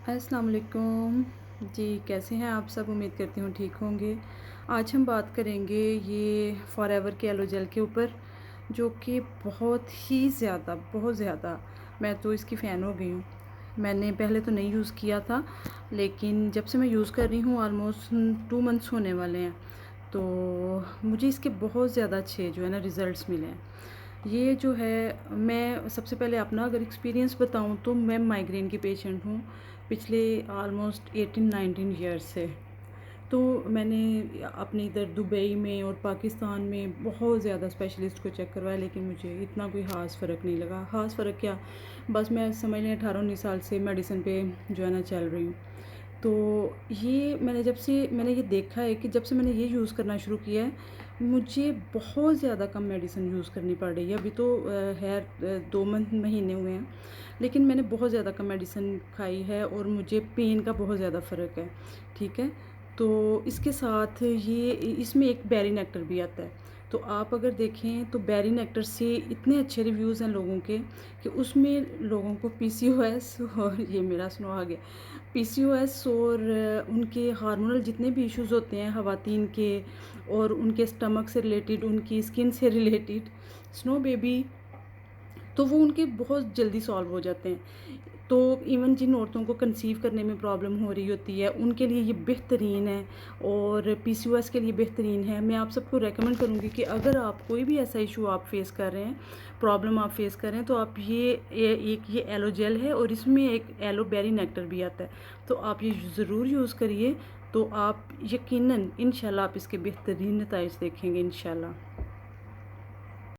अस्सलाम वालेकुम। जी, कैसे हैं आप सब? उम्मीद करती हूँ ठीक होंगे। आज हम बात करेंगे ये फॉरएवर के एलो जेल के ऊपर, जो कि बहुत ज़्यादा मैं तो इसकी फ़ैन हो गई हूँ। मैंने पहले तो नहीं यूज़ किया था, लेकिन जब से मैं यूज़ कर रही हूँ ऑलमोस्ट 2 मंथ्स होने वाले हैं, तो मुझे इसके बहुत ज़्यादा अच्छे जो है ना रिज़ल्ट्स मिले हैं। ये जो है, मैं सबसे पहले अपना अगर एक्सपीरियंस बताऊँ तो मैं माइग्रेन की पेशेंट हूँ पिछले ऑलमोस्ट 18-19 ईयर्स से। तो मैंने अपने इधर दुबई में और पाकिस्तान में बहुत ज़्यादा स्पेशलिस्ट को चेक करवाया, लेकिन मुझे इतना कोई ख़ास फ़र्क नहीं लगा। ख़ास फ़र्क क्या, बस मैं समझ लें 18-19 साल से मेडिसिन पे जो है ना चल रही हूँ। तो ये मैंने ये देखा है कि जब से मैंने ये यूज़ करना शुरू किया है, मुझे बहुत ज़्यादा कम मेडिसिन यूज़ करनी पड़ रही है। अभी तो 2 महीने हुए हैं, लेकिन मैंने बहुत ज़्यादा कम मेडिसिन खाई है और मुझे पेन का बहुत ज़्यादा फ़र्क है, ठीक है? तो इसके साथ ये इसमें एक बेरी नेक्टर भी आता है। तो आप अगर देखें तो बेरी नेक्टर से इतने अच्छे रिव्यूज़ हैं लोगों के कि उसमें लोगों को पीसीओएस और ये मेरा स्नो आ गया, पीसीओएस और उनके हार्मोनल जितने भी इश्यूज़ होते हैं ख़वातीन के, और उनके स्टमक से रिलेटेड, उनकी स्किन से रिलेटेड, स्नो बेबी, तो वो उनके बहुत जल्दी सॉल्व हो जाते हैं। तो इवन जिन औरतों को कंसीव करने में प्रॉब्लम हो रही होती है, उनके लिए ये बेहतरीन है, और पीसीओएस के लिए बेहतरीन है। मैं आप सबको रेकमेंड करूँगी कि अगर आप कोई भी ऐसा इशू आप फेस कर रहे हैं, प्रॉब्लम आप फेस कर रहे हैं, तो आप ये एलो जेल है और इसमें एक एलो बेरी नेक्टर भी आता है। तो आप ये ज़रूर यूज़ करिए, तो आप यकीनन इंशाल्लाह आप इसके बेहतरीन नताइज देखेंगे इंशाल्लाह।